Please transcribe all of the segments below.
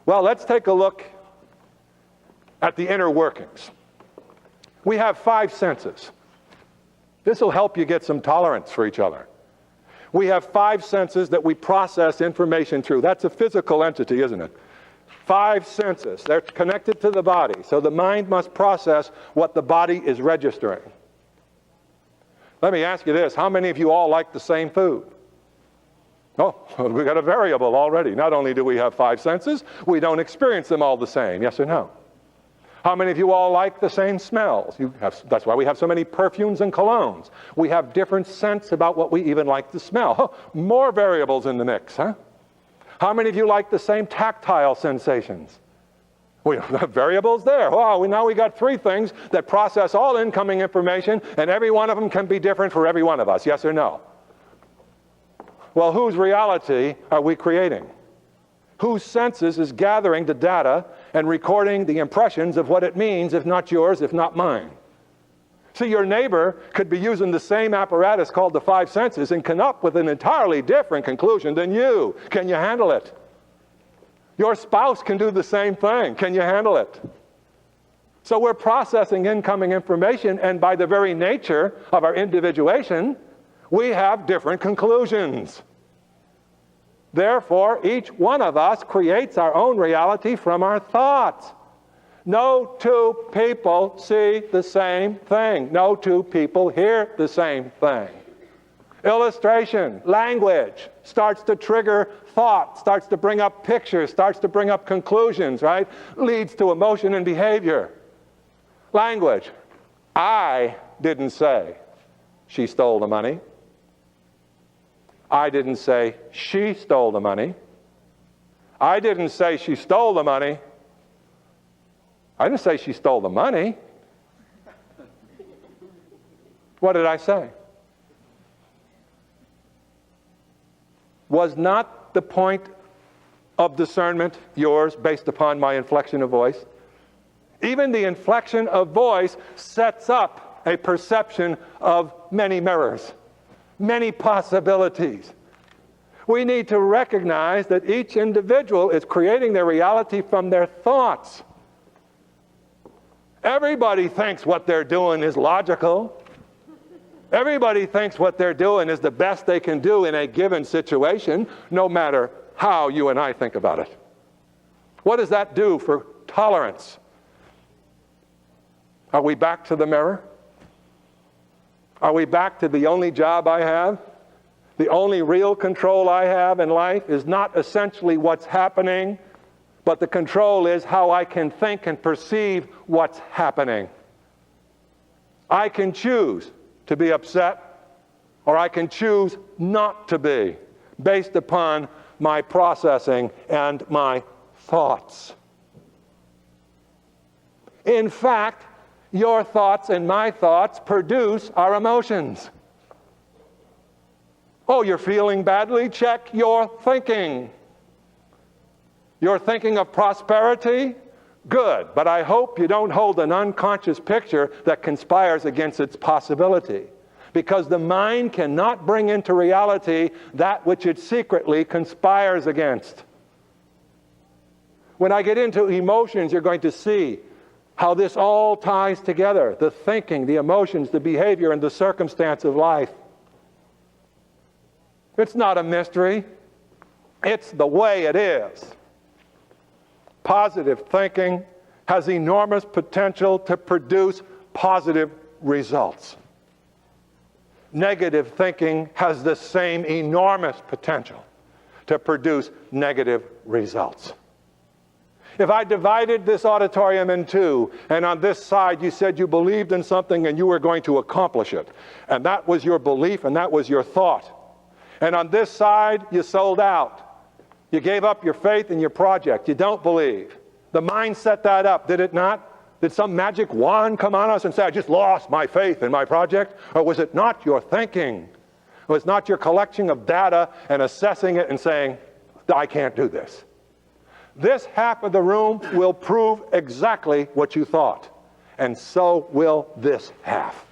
Well, let's take a look at the inner workings. We have 5 senses. This will help you get some tolerance for each other. We have 5 senses that we process information through. That's a physical entity, isn't it? 5 senses. They're connected to the body. So the mind must process what the body is registering. Let me ask you this. How many of you all like the same food? Oh, we got a variable already. Not only do we have 5 senses, we don't experience them all the same. Yes or no? How many of you all like the same smells? That's why we have so many perfumes and colognes. We have different scents about what we even like to smell. More variables in the mix, huh? How many of you like the same tactile sensations? We have variables there. Wow, now we got 3 things that process all incoming information, and every one of them can be different for every one of us. Yes or no? Well, whose reality are we creating? Whose senses is gathering the data and recording the impressions of what it means, if not yours, if not mine? See, your neighbor could be using the same apparatus called the 5 senses and come up with an entirely different conclusion than you. Can you handle it? Your spouse can do the same thing. Can you handle it? So we're processing incoming information, and by the very nature of our individuation, we have different conclusions. Therefore, each one of us creates our own reality from our thoughts. No 2 people see the same thing. No 2 people hear the same thing. Illustration, language starts to trigger thought, starts to bring up pictures, starts to bring up conclusions, right? Leads to emotion and behavior. Language. I didn't say she stole the money. I didn't say she stole the money. I didn't say she stole the money. I didn't say she stole the money. What did I say? Was not the point of discernment yours based upon my inflection of voice? Even the inflection of voice sets up a perception of many mirrors, many possibilities. We need to recognize that each individual is creating their reality from their thoughts. Everybody thinks what they're doing is logical. Everybody thinks what they're doing is the best they can do in a given situation, no matter how you and I think about it. What does that do for tolerance? Are we back to the mirror? Are we back to the only job I have? The only real control I have in life is not essentially what's happening, but the control is how I can think and perceive what's happening. I can choose to be upset, or I can choose not to be, based upon my processing and my thoughts. In fact, your thoughts and my thoughts produce our emotions. Oh, you're feeling badly? Check your thinking. You're thinking of prosperity? Good, but I hope you don't hold an unconscious picture that conspires against its possibility. Because the mind cannot bring into reality that which it secretly conspires against. When I get into emotions, you're going to see how this all ties together. The thinking, the emotions, the behavior, and the circumstance of life. It's not a mystery. It's the way it is. Positive thinking has enormous potential to produce positive results. Negative thinking has the same enormous potential to produce negative results. If I divided this auditorium in 2, and on this side you said you believed in something and you were going to accomplish it, and that was your belief and that was your thought, and on this side you sold out, you gave up your faith in your project, you don't believe. The mind set that up, did it not? Did some magic wand come on us and say, I just lost my faith in my project? Or was it not your thinking? It was not your collection of data and assessing it and saying, I can't do this. This half of the room will prove exactly what you thought. And so will this half.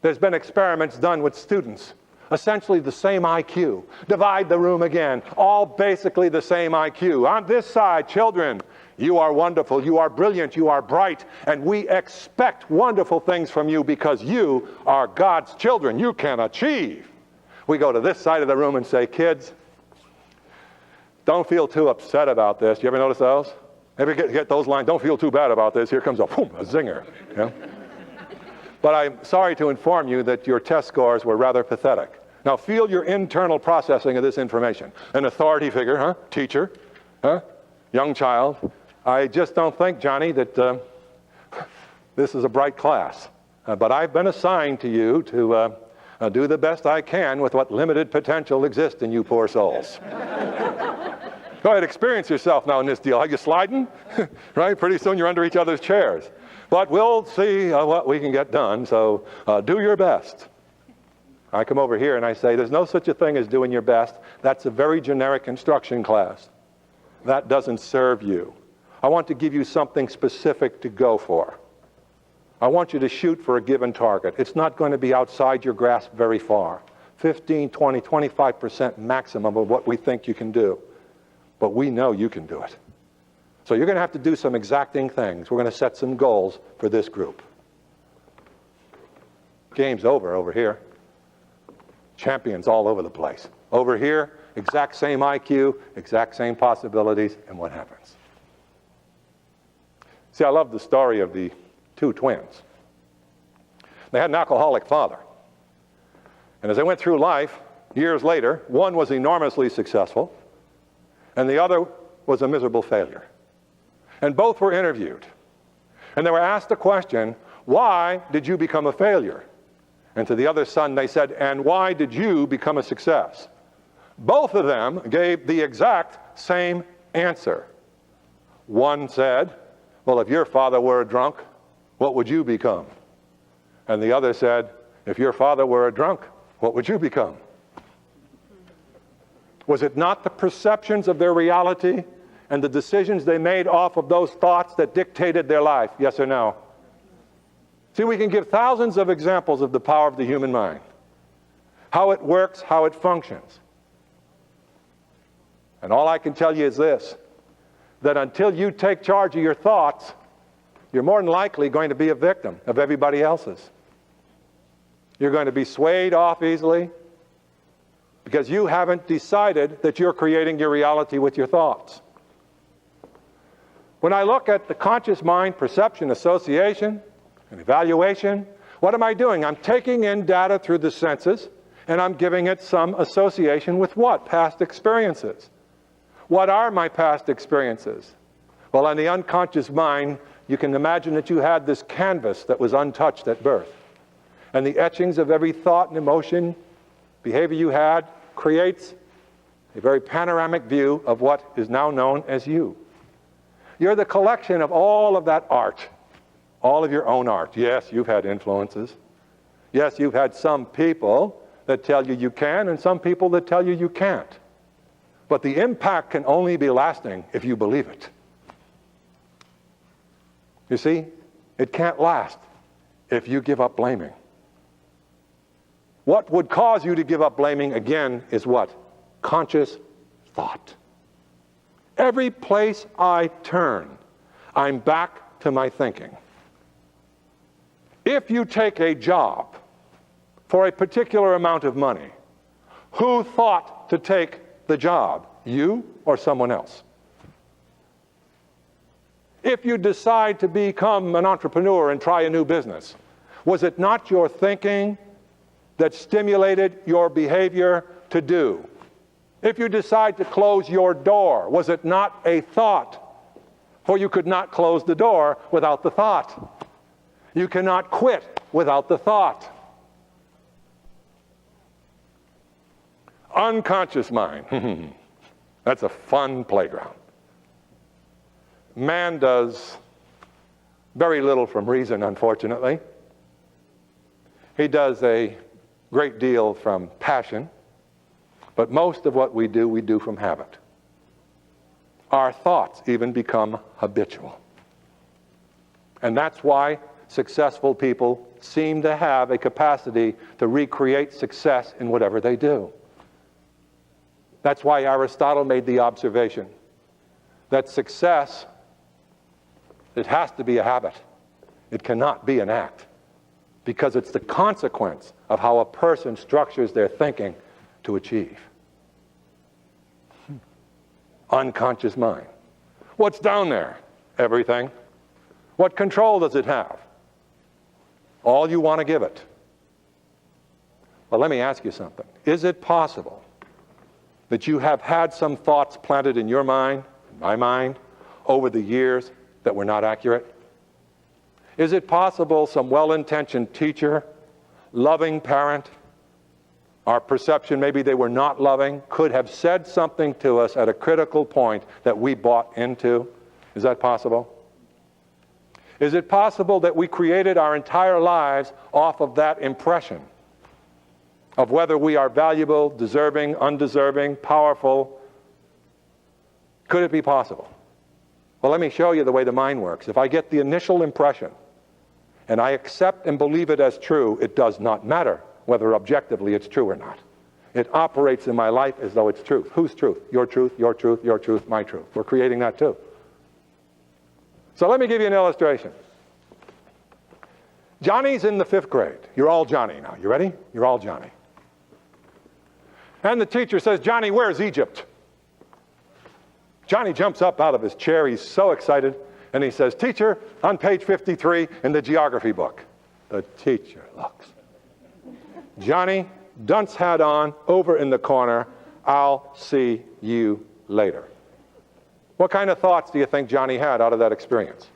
There's been experiments done with students essentially the same IQ. Divide the room again, all basically the same IQ. On this side, children, you are wonderful, you are brilliant, you are bright, and we expect wonderful things from you because you are God's children. You can achieve. We go to this side of the room and say, kids, don't feel too upset about this. You ever notice those? Ever get those lines? Don't feel too bad about this. Here comes a zinger. You know? But I'm sorry to inform you that your test scores were rather pathetic. Now feel your internal processing of this information. An authority figure, huh? Teacher, huh? Young child. I just don't think, Johnny, that this is a bright class. But I've been assigned to you to do the best I can with what limited potential exists in you poor souls. Go ahead, experience yourself now in this deal. Are you sliding? Right? Pretty soon you're under each other's chairs. But we'll see what we can get done, so do your best. I come over here and I say, there's no such a thing as doing your best. That's a very generic instruction class. That doesn't serve you. I want to give you something specific to go for. I want you to shoot for a given target. It's not going to be outside your grasp very far. 15, 20, 25% maximum of what we think you can do. But we know you can do it. So you're going to have to do some exacting things. We're going to set some goals for this group. Game's over here. Champions all over the place. Over here, exact same IQ, exact same possibilities, and what happens? See, I love the story of the two twins. They had an alcoholic father. And as they went through life, years later, one was enormously successful, and the other was a miserable failure. And both were interviewed. And they were asked the question, why did you become a failure? And to the other son they said, and why did you become a success? Both of them gave the exact same answer. One said, well, if your father were a drunk, what would you become? And the other said, if your father were a drunk, what would you become? Was it not the perceptions of their reality and the decisions they made off of those thoughts that dictated their life? Yes or no? See, we can give thousands of examples of the power of the human mind. How it works, how it functions. And all I can tell you is this, that until you take charge of your thoughts, you're more than likely going to be a victim of everybody else's. You're going to be swayed off easily because you haven't decided that you're creating your reality with your thoughts. When I look at the conscious mind, perception, association, and evaluation, what am I doing? I'm taking in data through the senses, and I'm giving it some association with what? Past experiences. What are my past experiences? Well, on the unconscious mind, you can imagine that you had this canvas that was untouched at birth. And the etchings of every thought and emotion, behavior you had, creates a very panoramic view of what is now known as you. You're the collection of all of that art, all of your own art. Yes, you've had influences. Yes, you've had some people that tell you you can and some people that tell you you can't. But the impact can only be lasting if you believe it. You see, it can't last if you give up blaming. What would cause you to give up blaming, again, is what? Conscious thought. Every place I turn, I'm back to my thinking. If you take a job for a particular amount of money, who thought to take the job? You or someone else? If you decide to become an entrepreneur and try a new business, was it not your thinking that stimulated your behavior to do? If you decide to close your door, was it not a thought? For you could not close the door without the thought. You cannot quit without the thought. Unconscious mind. That's a fun playground. Man does very little from reason, unfortunately. He does a great deal from passion, but most of what we do from habit. Our thoughts even become habitual. And that's why successful people seem to have a capacity to recreate success in whatever they do. That's why Aristotle made the observation that success, it has to be a habit. It cannot be an act, because it's the consequence of how a person structures their thinking to achieve. Unconscious mind. What's down there? Everything. What control does it have? All you want to give it. Well, let me ask you something. Is it possible that you have had some thoughts planted in your mind, in my mind, over the years that were not accurate? Is it possible some well-intentioned teacher, loving parent, our perception maybe they were not loving, could have said something to us at a critical point that we bought into? Is that possible? Is it possible that we created our entire lives off of that impression of whether we are valuable, deserving, undeserving, powerful? Could it be possible? Well, let me show you the way the mind works. If I get the initial impression and I accept and believe it as true, it does not matter whether objectively it's true or not. It operates in my life as though it's truth. Whose truth? Your truth, your truth, your truth, my truth. We're creating that too. So let me give you an illustration. Johnny's in the 5th grade. You're all Johnny now. You ready? You're all Johnny. And the teacher says, Johnny, where's Egypt? Johnny jumps up out of his chair. He's so excited. And he says, teacher, on page 53 in the geography book. The teacher looks. Johnny, dunce hat on, over in the corner. I'll see you later. What kind of thoughts do you think Johnny had out of that experience?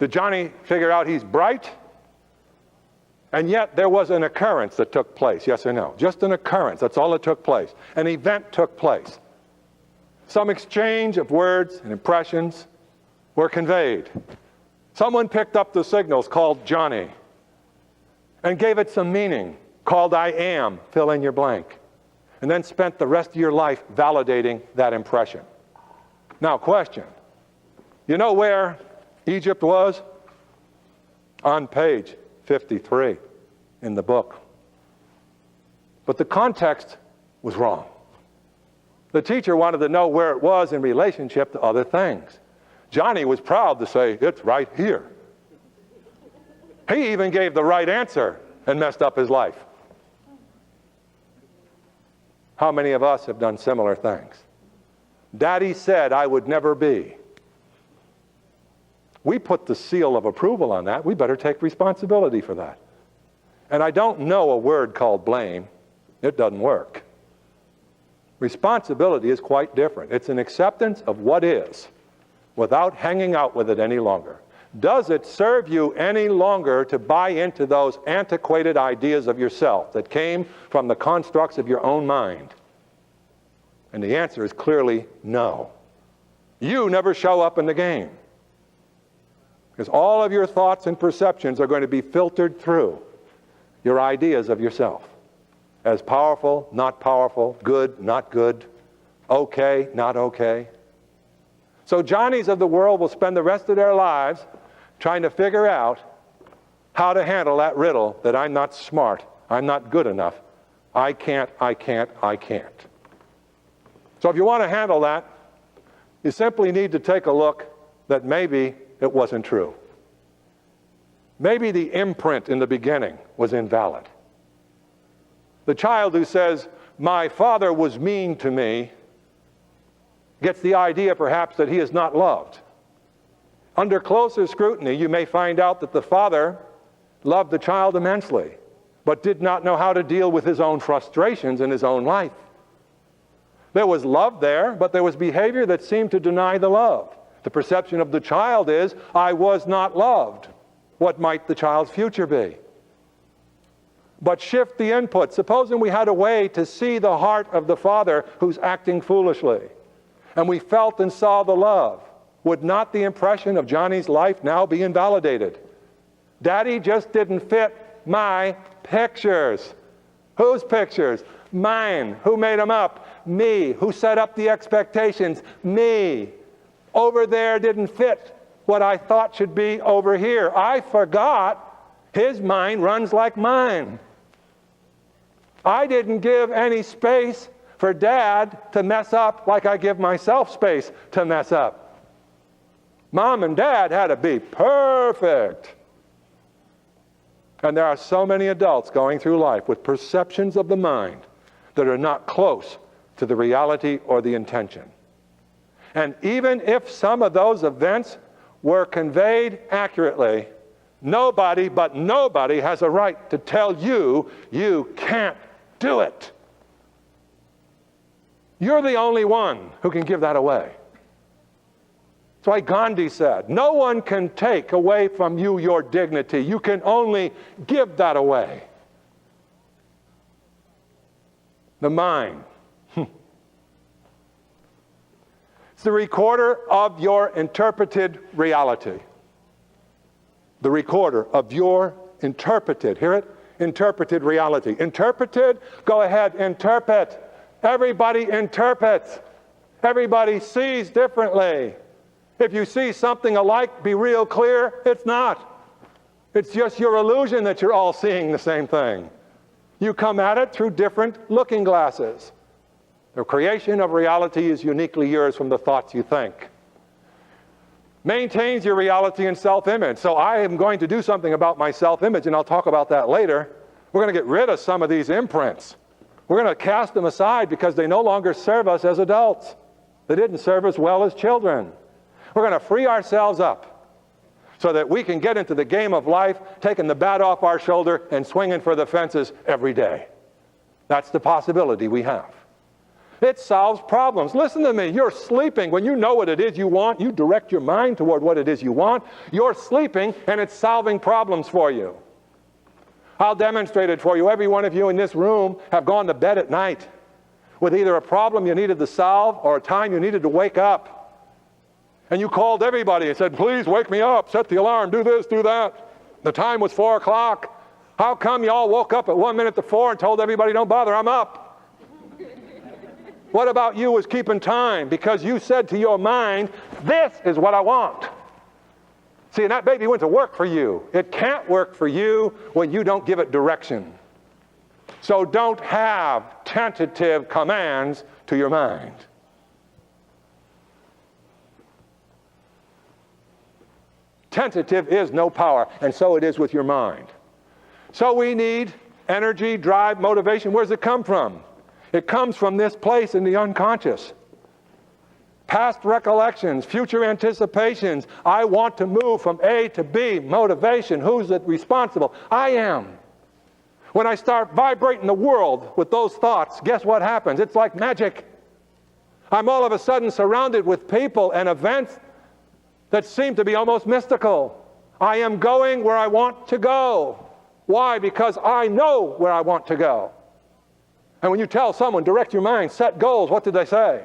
Did Johnny figure out he's bright? And yet there was an occurrence that took place, yes or no? Just an occurrence, that's all that took place. An event took place. Some exchange of words and impressions were conveyed. Someone picked up the signals called Johnny and gave it some meaning, called I am, fill in your blank, and then spent the rest of your life validating that impression. Now, question. You know where Egypt was? On page 53 in the book. But the context was wrong. The teacher wanted to know where it was in relationship to other things. Johnny was proud to say, it's right here. He even gave the right answer and messed up his life. How many of us have done similar things? Daddy said I would never be. We put the seal of approval on that. We better take responsibility for that. And I don't know a word called blame. It doesn't work. Responsibility is quite different. It's an acceptance of what is without hanging out with it any longer. Does it serve you any longer to buy into those antiquated ideas of yourself that came from the constructs of your own mind? And the answer is clearly no. You never show up in the game. Because all of your thoughts and perceptions are going to be filtered through your ideas of yourself. As powerful, not powerful, good, not good, okay, not okay. So Johnnies of the world will spend the rest of their lives trying to figure out how to handle that riddle that I'm not smart, I'm not good enough, I can't. So if you want to handle that, you simply need to take a look that maybe it wasn't true. Maybe the imprint in the beginning was invalid. The child who says, my father was mean to me, gets the idea perhaps that he is not loved. Under closer scrutiny, you may find out that the father loved the child immensely, but did not know how to deal with his own frustrations in his own life. There was love there, but there was behavior that seemed to deny the love. The perception of the child is, I was not loved. What might the child's future be? But shift the input. Supposing we had a way to see the heart of the father who's acting foolishly, and we felt and saw the love. Would not the impression of Johnny's life now be invalidated? Daddy just didn't fit my pictures. Whose pictures? Mine. Who made them up? Me. Who set up the expectations? Me. Over there didn't fit what I thought should be over here. I forgot his mind runs like mine. I didn't give any space for Dad to mess up like I give myself space to mess up. Mom and Dad had to be perfect. And there are so many adults going through life with perceptions of the mind that are not close to the reality or the intention. And even if some of those events were conveyed accurately, nobody but nobody has a right to tell you you can't do it. You're the only one who can give that away. That's why Gandhi said, no one can take away from you your dignity. You can only give that away. The mind. It's the recorder of your interpreted reality. The recorder of your interpreted, hear it? Interpreted reality. Interpreted, go ahead, interpret. Everybody interprets. Everybody sees differently. If you see something alike, be real clear, it's not. It's just your illusion that you're all seeing the same thing. You come at it through different looking glasses. The creation of reality is uniquely yours from the thoughts you think. Maintains your reality and self-image. So I am going to do something about my self-image, and I'll talk about that later. We're going to get rid of some of these imprints. We're going to cast them aside because they no longer serve us as adults. They didn't serve us well as children. We're going to free ourselves up so that we can get into the game of life, taking the bat off our shoulder and swinging for the fences every day. That's the possibility we have. It solves problems. Listen to me. You're sleeping. When you know what it is you want, you direct your mind toward what it is you want. You're sleeping, and it's solving problems for you. I'll demonstrate it for you. Every one of you in this room have gone to bed at night with either a problem you needed to solve or a time you needed to wake up. And you called everybody and said, please wake me up, set the alarm, do this, do that. The time was 4 o'clock. How come you all woke up at 1 minute to 4 and told everybody, don't bother, I'm up? What about you was keeping time because you said to your mind, this is what I want. See, and that baby went to work for you. It can't work for you when you don't give it direction. So don't have tentative commands to your mind. Tentative is no power, and so it is with your mind. So we need energy, drive, motivation. Where does it come from? It comes from this place in the unconscious. Past recollections, future anticipations. I want to move from A to B. Motivation. Who's responsible? I am. When I start vibrating the world with those thoughts, guess what happens? It's like magic. I'm all of a sudden surrounded with people and events that seem to be almost mystical. I am going where I want to go. Why? Because I know where I want to go. And when you tell someone, direct your mind, set goals, what did they say?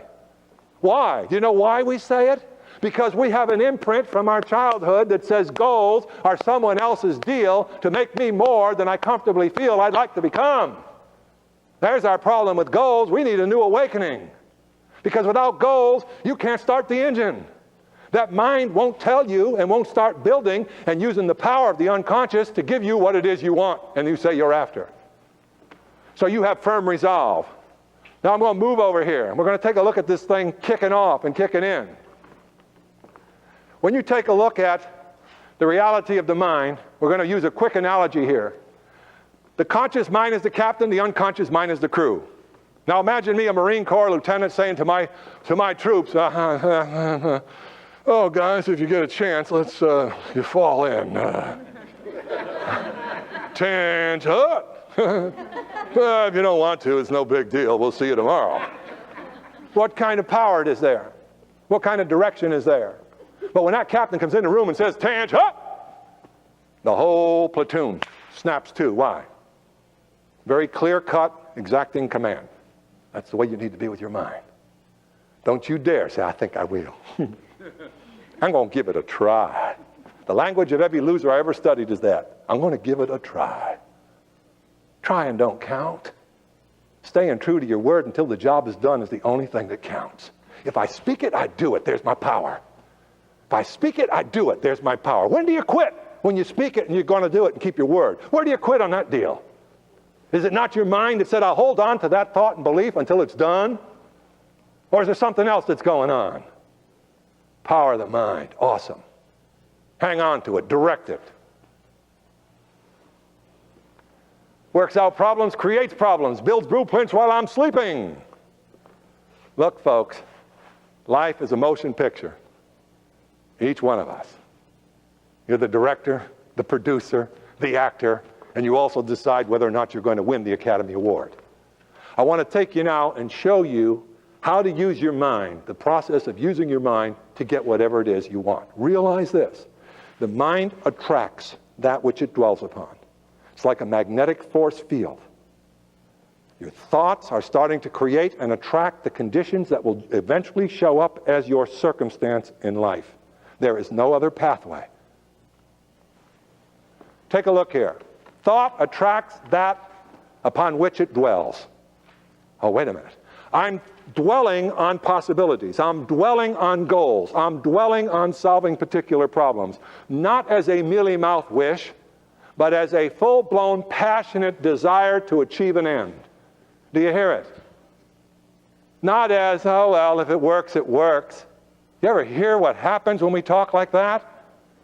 Why? Do you know why we say it? Because we have an imprint from our childhood that says goals are someone else's deal to make me more than I comfortably feel I'd like to become. There's our problem with goals. We need a new awakening. Because without goals, you can't start the engine. That mind won't tell you and won't start building and using the power of the unconscious to give you what it is you want and you say you're after. So you have firm resolve. Now I'm going to move over here, and we're going to take a look at this thing kicking off and kicking in. When you take a look at the reality of the mind, we're going to use a quick analogy here. The conscious mind is the captain, the unconscious mind is the crew. Now imagine me, a Marine Corps lieutenant, saying to my troops, oh guys, if you get a chance, let's you fall in. Tangent. If you don't want to, it's no big deal. We'll see you tomorrow. What kind of power is there? What kind of direction is there? But when that captain comes in the room and says, tangent, the whole platoon snaps to. Why? Very clear-cut, exacting command. That's the way you need to be with your mind. Don't you dare say, I think I will. I'm going to give it a try. The language of every loser I ever studied is that. I'm going to give it a try. Try and don't count. Staying true to your word until the job is done is the only thing that counts. If I speak it, I do it. There's my power. If I speak it, I do it. There's my power. When do you quit? When you speak it and you're going to do it and keep your word. Where do you quit on that deal? Is it not your mind that said, I'll hold on to that thought and belief until it's done? Or is there something else that's going on? Power of the mind. Awesome. Hang on to it. Direct it. Works out problems, creates problems, builds blueprints while I'm sleeping. Look, folks, life is a motion picture. Each one of us. You're the director, the producer, the actor, and you also decide whether or not you're going to win the Academy Award. I want to take you now and show you how to use your mind, the process of using your mind to get whatever it is you want. Realize this. The mind attracts that which it dwells upon. It's like a magnetic force field. Your thoughts are starting to create and attract the conditions that will eventually show up as your circumstance in life. There is no other pathway. Take a look here. Thought attracts that upon which it dwells. Oh, wait a minute. I'm dwelling on possibilities. I'm dwelling on goals. I'm dwelling on solving particular problems. Not as a mealy-mouthed wish, but as a full-blown, passionate desire to achieve an end. Do you hear it? Not as, oh, well, if it works, it works. You ever hear what happens when we talk like that?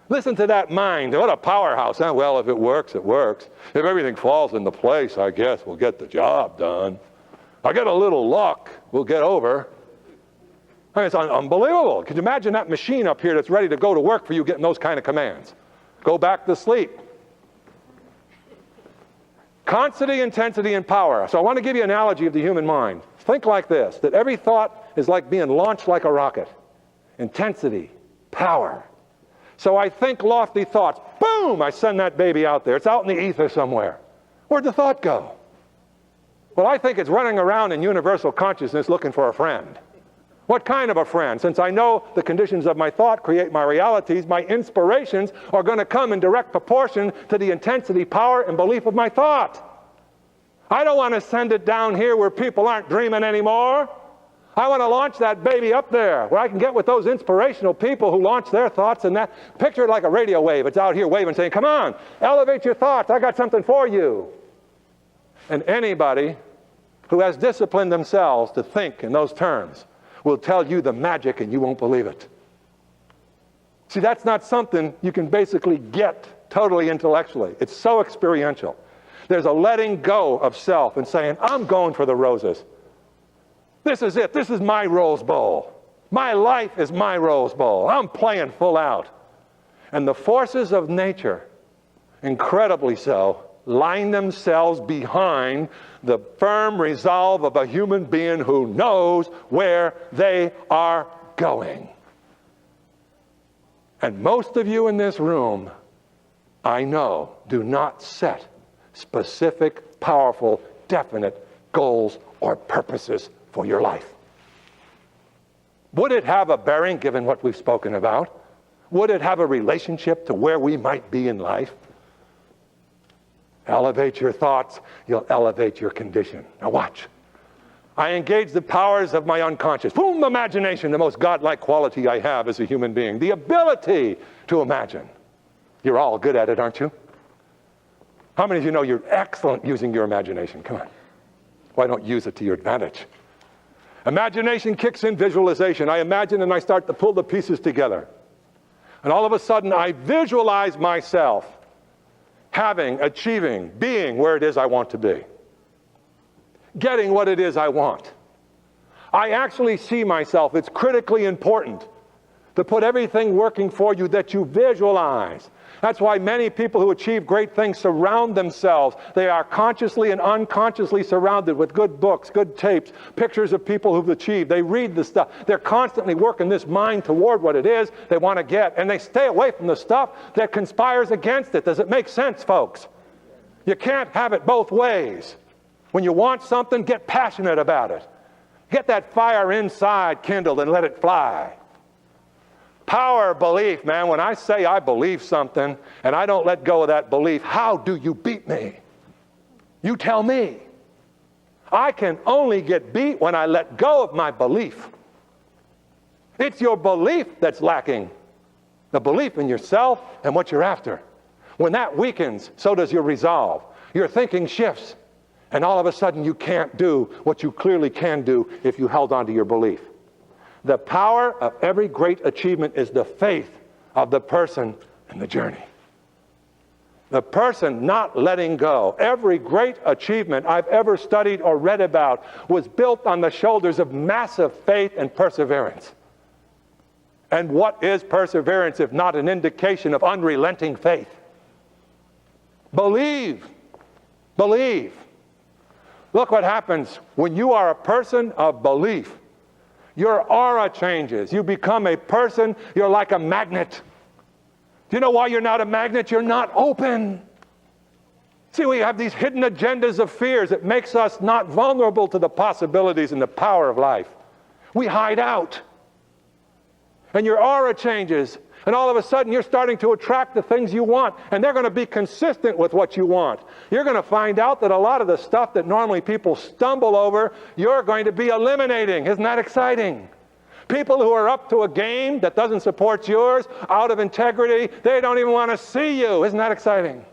Listen to that mind. What a powerhouse, huh? Well, if it works, it works. If everything falls into place, I guess we'll get the job done. I get a little luck, we'll get over. I mean, it's unbelievable. Could you imagine that machine up here that's ready to go to work for you getting those kind of commands? Go back to sleep. Quantity, intensity, and power. So I want to give you an analogy of the human mind. Think like this, that every thought is like being launched like a rocket. Intensity, power. So I think lofty thoughts. Boom! I send that baby out there. It's out in the ether somewhere. Where'd the thought go? Well, I think it's running around in universal consciousness looking for a friend. What kind of a friend? Since I know the conditions of my thought create my realities, my inspirations are going to come in direct proportion to the intensity, power, and belief of my thought. I don't want to send it down here where people aren't dreaming anymore. I want to launch that baby up there where I can get with those inspirational people who launch their thoughts, and that picture it like a radio wave. It's out here waving, saying, come on, elevate your thoughts. I got something for you. And anybody who has disciplined themselves to think in those terms will tell you the magic and you won't believe it. See, that's not something you can basically get totally intellectually. It's so experiential. There's a letting go of self and saying, I'm going for the roses. This is it. This is my Rose Bowl. My life is my Rose Bowl. I'm playing full out. And the forces of nature, incredibly so, line themselves behind the firm resolve of a human being who knows where they are going. And most of you in this room, I know, do not set specific, powerful, definite goals or purposes for your life. Would it have a bearing given what we've spoken about? Would it have a relationship to where we might be in life? Elevate your thoughts, you'll elevate your condition. Now watch. I engage the powers of my unconscious. Boom, imagination, the most godlike quality I have as a human being. The ability to imagine. You're all good at it, aren't you? How many of you know you're excellent using your imagination? Come on. Why don't use it to your advantage? Imagination kicks in visualization. I imagine and I start to pull the pieces together. And all of a sudden I visualize myself having, achieving, being where it is I want to be. Getting what it is I want. I actually see myself. It's critically important to put everything working for you that you visualize. That's why many people who achieve great things surround themselves. They are consciously and unconsciously surrounded with good books, good tapes, pictures of people who've achieved. They read the stuff. They're constantly working this mind toward what it is they want to get. And they stay away from the stuff that conspires against it. Does it make sense, folks? You can't have it both ways. When you want something, get passionate about it. Get that fire inside kindled and let it fly. Power of belief, man. When I say I believe something and I don't let go of that belief, how do you beat me? You tell me. I can only get beat when I let go of my belief. It's your belief that's lacking. The belief in yourself and what you're after. When that weakens, so does your resolve. Your thinking shifts. And all of a sudden you can't do what you clearly can do if you held on to your belief. The power of every great achievement is the faith of the person in the journey. The person not letting go. Every great achievement I've ever studied or read about was built on the shoulders of massive faith and perseverance. And what is perseverance if not an indication of unrelenting faith? Believe. Believe. Look what happens when you are a person of belief. Your aura changes. You become a person, you're like a magnet. Do you know why you're not a magnet? You're not open. See, we have these hidden agendas of fears that makes us not vulnerable to the possibilities and the power of life. We hide out. And your aura changes. And all of a sudden, you're starting to attract the things you want. And they're going to be consistent with what you want. You're going to find out that a lot of the stuff that normally people stumble over, you're going to be eliminating. Isn't that exciting? People who are up to a game that doesn't support yours, out of integrity, they don't even want to see you. Isn't that exciting?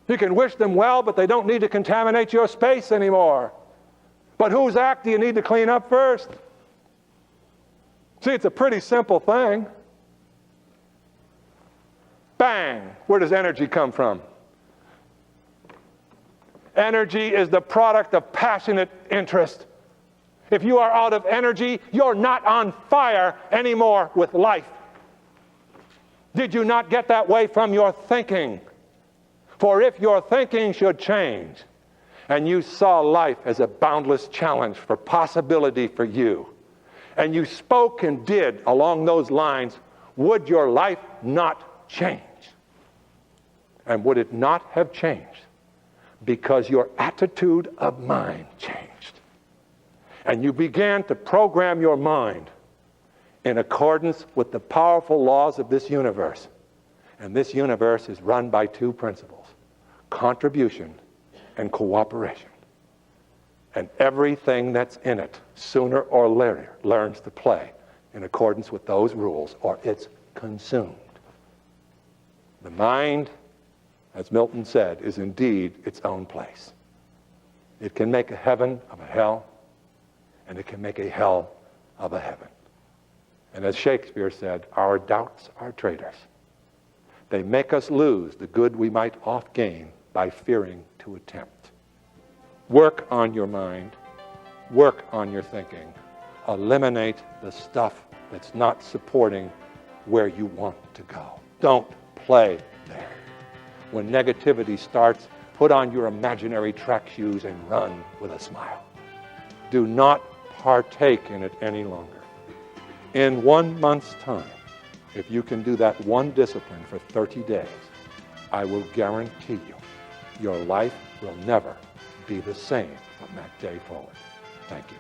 You can wish them well, but they don't need to contaminate your space anymore. But whose act do you need to clean up first? See, it's a pretty simple thing. Bang! Where does energy come from? Energy is the product of passionate interest. If you are out of energy, you're not on fire anymore with life. Did you not get that way from your thinking? For if your thinking should change, and you saw life as a boundless challenge for possibility for you, and you spoke and did along those lines, would your life not change? And would it not have changed? Because your attitude of mind changed. And you began to program your mind in accordance with the powerful laws of this universe. And this universe is run by two principles: contribution and cooperation. And everything that's in it, sooner or later, learns to play in accordance with those rules, or it's consumed. The mind, as Milton said, is indeed its own place. It can make a heaven of a hell, and it can make a hell of a heaven. And as Shakespeare said, our doubts are traitors. They make us lose the good we might oft gain by fearing to attempt. Work on your mind. Work on your thinking. Eliminate the stuff that's not supporting where you want to go. Don't play there. When negativity starts, put on your imaginary track shoes and run with a smile. Do not partake in it any longer. In 1 month's time, if you can do that one discipline for 30 days, I will guarantee you your life will never be the same from that day forward. Thank you.